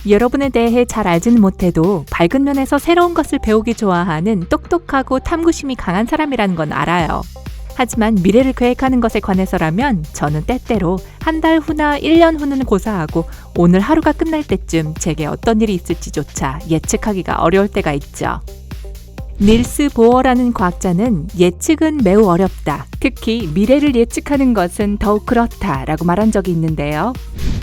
여러분에 대해 잘 알지는 못해도 밝은 면에서 새로운 것을 배우기 좋아하는 똑똑하고 탐구심이 강한 사람이라는 건 알아요. 하지만 미래를 계획하는 것에 관해서라면 저는 때때로 한 달 후나 1년 후는 고사하고 오늘 하루가 끝날 때쯤 제게 어떤 일이 있을지조차 예측하기가 어려울 때가 있죠. 닐스 보어라는 과학자는 예측은 매우 어렵다. 특히 미래를 예측하는 것은 더욱 그렇다라고 말한 적이 있는데요.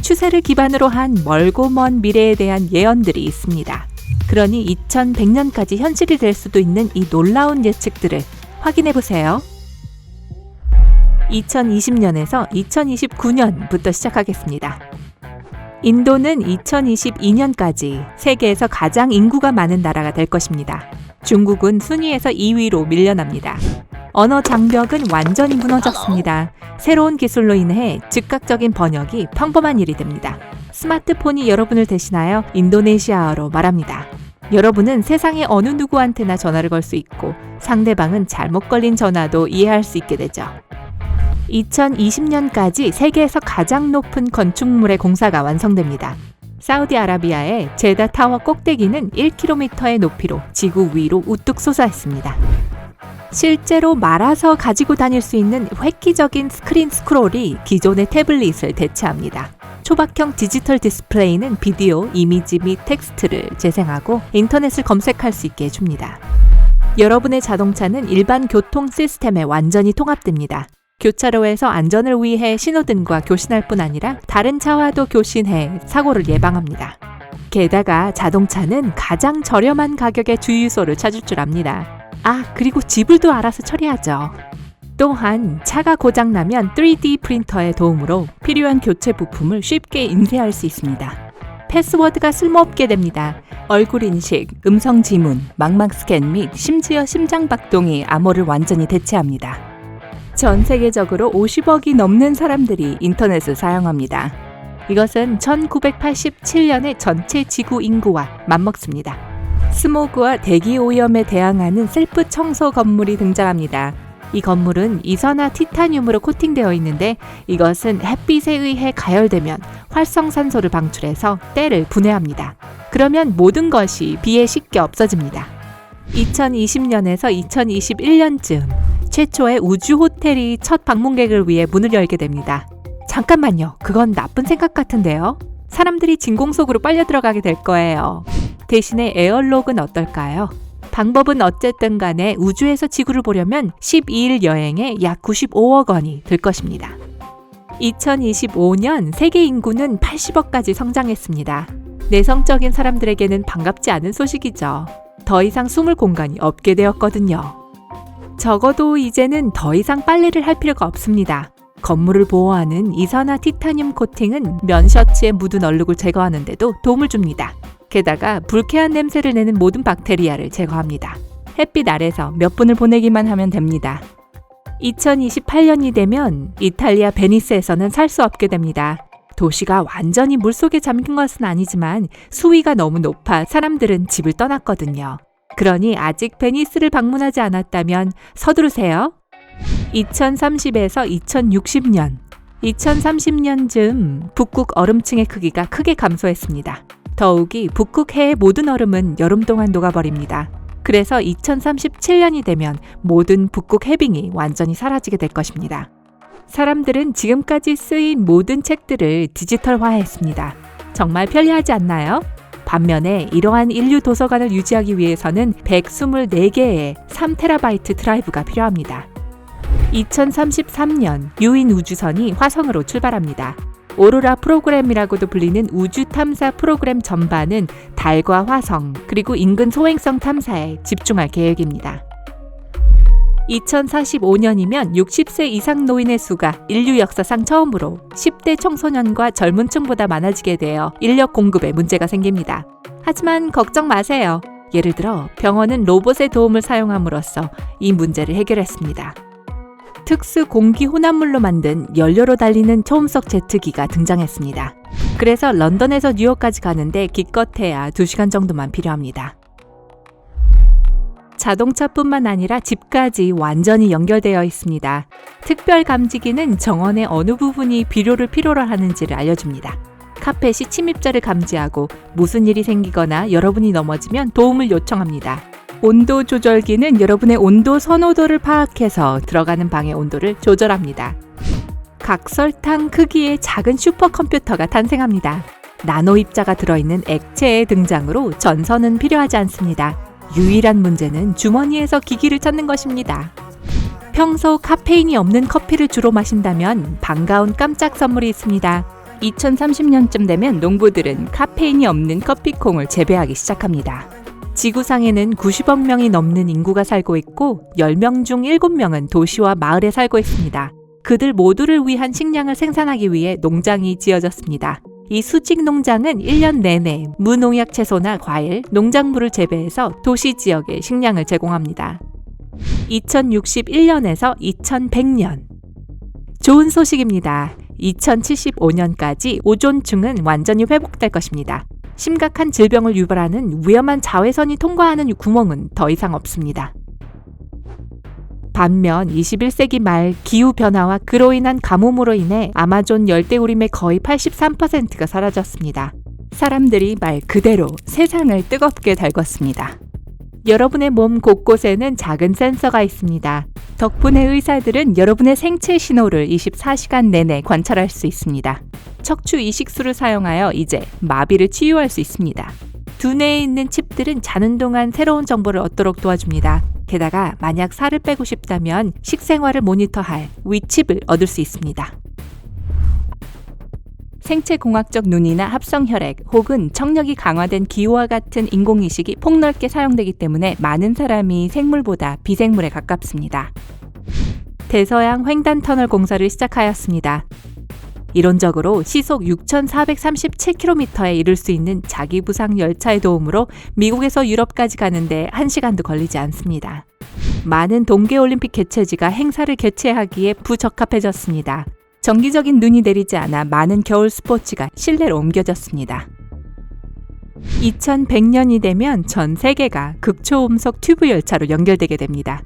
추세를 기반으로 한 멀고 먼 미래에 대한 예언들이 있습니다. 그러니 2100년까지 현실이 될 수도 있는 이 놀라운 예측들을 확인해보세요. 2020년에서 2029년부터 시작하겠습니다. 인도는 2022년까지 세계에서 가장 인구가 많은 나라가 될 것입니다. 중국은 순위에서 2위로 밀려납니다. 언어 장벽은 완전히 무너졌습니다. 새로운 기술로 인해 즉각적인 번역이 평범한 일이 됩니다. 스마트폰이 여러분을 대신하여 인도네시아어로 말합니다. 여러분은 세상의 어느 누구한테나 전화를 걸 수 있고 상대방은 잘못 걸린 전화도 이해할 수 있게 되죠. 2020년까지 세계에서 가장 높은 건축물의 공사가 완성됩니다. 사우디아라비아의 제다 타워 꼭대기는 1km의 높이로 지구 위로 우뚝 솟아있습니다. 실제로 말아서 가지고 다닐 수 있는 획기적인 스크린 스크롤이 기존의 태블릿을 대체합니다. 초박형 디지털 디스플레이는 비디오, 이미지 및 텍스트를 재생하고 인터넷을 검색할 수 있게 해줍니다. 여러분의 자동차는 일반 교통 시스템에 완전히 통합됩니다. 교차로에서 안전을 위해 신호등과 교신할 뿐 아니라 다른 차와도 교신해 사고를 예방합니다. 게다가 자동차는 가장 저렴한 가격의 주유소를 찾을 줄 압니다. 그리고 지불도 알아서 처리하죠. 또한 차가 고장나면 3D 프린터의 도움으로 필요한 교체 부품을 쉽게 인쇄할 수 있습니다. 패스워드가 쓸모없게 됩니다. 얼굴 인식, 음성 지문, 망막 스캔 및 심지어 심장 박동이 암호를 완전히 대체합니다. 전 세계적으로 50억이 넘는 사람들이 인터넷을 사용합니다. 이것은 1987년의 전체 지구 인구와 맞먹습니다. 스모그와 대기 오염에 대항하는 셀프 청소 건물이 등장합니다. 이 건물은 이산화 티타늄으로 코팅되어 있는데 이것은 햇빛에 의해 가열되면 활성산소를 방출해서 때를 분해합니다. 그러면 모든 것이 비에 쉽게 없어집니다. 2020년에서 2021년쯤 최초의 우주 호텔이 첫 방문객을 위해 문을 열게 됩니다. 잠깐만요. 그건 나쁜 생각 같은데요. 사람들이 진공 속으로 빨려 들어가게 될 거예요. 대신에 에어록은 어떨까요? 방법은 어쨌든 간에 우주에서 지구를 보려면 12일 여행에 약 95억 원이 들 것입니다. 2025년 세계 인구는 80억까지 성장했습니다. 내성적인 사람들에게는 반갑지 않은 소식이죠. 더 이상 숨을 공간이 없게 되었거든요. 적어도 이제는 더 이상 빨래를 할 필요가 없습니다. 건물을 보호하는 이산화 티타늄 코팅은 면 셔츠에 묻은 얼룩을 제거하는 데도 도움을 줍니다. 게다가 불쾌한 냄새를 내는 모든 박테리아를 제거합니다. 햇빛 아래서 몇 분을 보내기만 하면 됩니다. 2028년이 되면 이탈리아 베니스에서는 살 수 없게 됩니다. 도시가 완전히 물속에 잠긴 것은 아니지만 수위가 너무 높아 사람들은 집을 떠났거든요. 그러니 아직 베니스를 방문하지 않았다면 서두르세요. 2030에서 2060년, 2030년쯤 북극 얼음층의 크기가 크게 감소했습니다. 더욱이 북극해의 모든 얼음은 여름 동안 녹아버립니다. 그래서 2037년이 되면 모든 북극 해빙이 완전히 사라지게 될 것입니다. 사람들은 지금까지 쓰인 모든 책들을 디지털화했습니다. 정말 편리하지 않나요? 반면에 이러한 인류 도서관을 유지하기 위해서는 124개의 3TB 드라이브가 필요합니다. 2033년 유인 우주선이 화성으로 출발합니다. 오로라 프로그램이라고도 불리는 우주 탐사 프로그램 전반은 달과 화성, 그리고 인근 소행성 탐사에 집중할 계획입니다. 2045년이면 60세 이상 노인의 수가 인류 역사상 처음으로 10대 청소년과 젊은 층보다 많아지게 되어 인력 공급에 문제가 생깁니다. 하지만 걱정 마세요. 예를 들어 병원은 로봇의 도움을 사용함으로써 이 문제를 해결했습니다. 특수 공기 혼합물로 만든 연료로 달리는 초음속 제트기가 등장했습니다. 그래서 런던에서 뉴욕까지 가는데 기껏해야 2시간 정도만 필요합니다. 자동차뿐만 아니라 집까지 완전히 연결되어 있습니다. 특별 감지기는 정원의 어느 부분이 비료를 필요로 하는지를 알려줍니다. 카펫이 침입자를 감지하고 무슨 일이 생기거나 여러분이 넘어지면 도움을 요청합니다. 온도 조절기는 여러분의 온도 선호도를 파악해서 들어가는 방의 온도를 조절합니다. 각설탕 크기의 작은 슈퍼컴퓨터가 탄생합니다. 나노 입자가 들어있는 액체의 등장으로 전선은 필요하지 않습니다. 유일한 문제는 주머니에서 기기를 찾는 것입니다. 평소 카페인이 없는 커피를 주로 마신다면 반가운 깜짝 선물이 있습니다. 2030년쯤 되면 농부들은 카페인이 없는 커피콩을 재배하기 시작합니다. 지구상에는 90억 명이 넘는 인구가 살고 있고 10명 중 7명은 도시와 마을에 살고 있습니다. 그들 모두를 위한 식량을 생산하기 위해 농장이 지어졌습니다. 이 수직 농장은 1년 내내 무농약 채소나 과일, 농작물을 재배해서 도시 지역에 식량을 제공합니다. 2061년에서 2100년. 좋은 소식입니다. 2075년까지 오존층은 완전히 회복될 것입니다. 심각한 질병을 유발하는 위험한 자외선이 통과하는 구멍은 더 이상 없습니다. 반면 21세기 말 기후변화와 그로 인한 가뭄으로 인해 아마존 열대우림의 거의 83%가 사라졌습니다. 사람들이 말 그대로 세상을 뜨겁게 달궜습니다. 여러분의 몸 곳곳에는 작은 센서가 있습니다. 덕분에 의사들은 여러분의 생체 신호를 24시간 내내 관찰할 수 있습니다. 척추 이식술을 사용하여 이제 마비를 치유할 수 있습니다. 두뇌에 있는 칩들은 자는 동안 새로운 정보를 얻도록 도와줍니다. 게다가 만약 살을 빼고 싶다면 식생활을 모니터할 위칩을 얻을 수 있습니다. 생체공학적 눈이나 합성혈액 혹은 청력이 강화된 기호와 같은 인공이식이 폭넓게 사용되기 때문에 많은 사람이 생물보다 비생물에 가깝습니다. 대서양 횡단터널 공사를 시작하였습니다. 이론적으로 시속 6,437km에 이를 수 있는 자기부상 열차의 도움으로 미국에서 유럽까지 가는데 1시간도 걸리지 않습니다. 많은 동계올림픽 개최지가 행사를 개최하기에 부적합해졌습니다. 정기적인 눈이 내리지 않아 많은 겨울 스포츠가 실내로 옮겨졌습니다. 2100년이 되면 전 세계가 극초음속 튜브 열차로 연결되게 됩니다.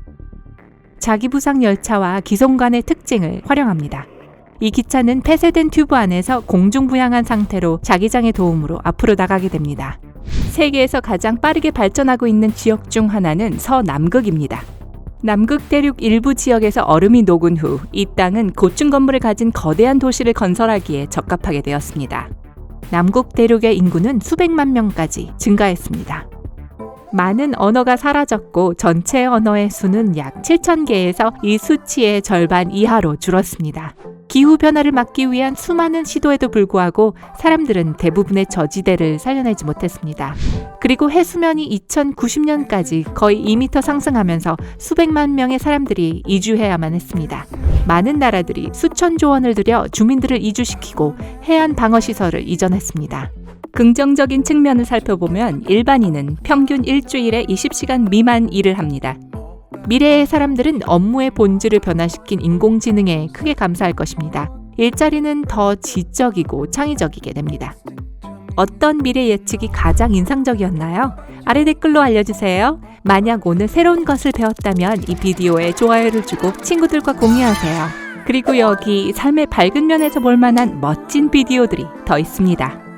자기부상 열차와 기송관의 특징을 활용합니다. 이 기차는 폐쇄된 튜브 안에서 공중부양한 상태로 자기장의 도움으로 앞으로 나가게 됩니다. 세계에서 가장 빠르게 발전하고 있는 지역 중 하나는 서남극입니다. 남극 대륙 일부 지역에서 얼음이 녹은 후 이 땅은 고층 건물을 가진 거대한 도시를 건설하기에 적합하게 되었습니다. 남극 대륙의 인구는 수백만 명까지 증가했습니다. 많은 언어가 사라졌고 전체 언어의 수는 약 7,000개에서 이 수치의 절반 이하로 줄었습니다. 기후변화를 막기 위한 수많은 시도에도 불구하고 사람들은 대부분의 저지대를 살려내지 못했습니다. 그리고 해수면이 2090년까지 거의 2m 상승하면서 수백만 명의 사람들이 이주해야만 했습니다. 많은 나라들이 수천조 원을 들여 주민들을 이주시키고 해안 방어시설을 이전했습니다. 긍정적인 측면을 살펴보면 일반인은 평균 일주일에 20시간 미만 일을 합니다. 미래의 사람들은 업무의 본질을 변화시킨 인공지능에 크게 감사할 것입니다. 일자리는 더 지적이고 창의적이게 됩니다. 어떤 미래 예측이 가장 인상적이었나요? 아래 댓글로 알려주세요. 만약 오늘 새로운 것을 배웠다면 이 비디오에 좋아요를 주고 친구들과 공유하세요. 그리고 여기 삶의 밝은 면에서 볼 만한 멋진 비디오들이 더 있습니다.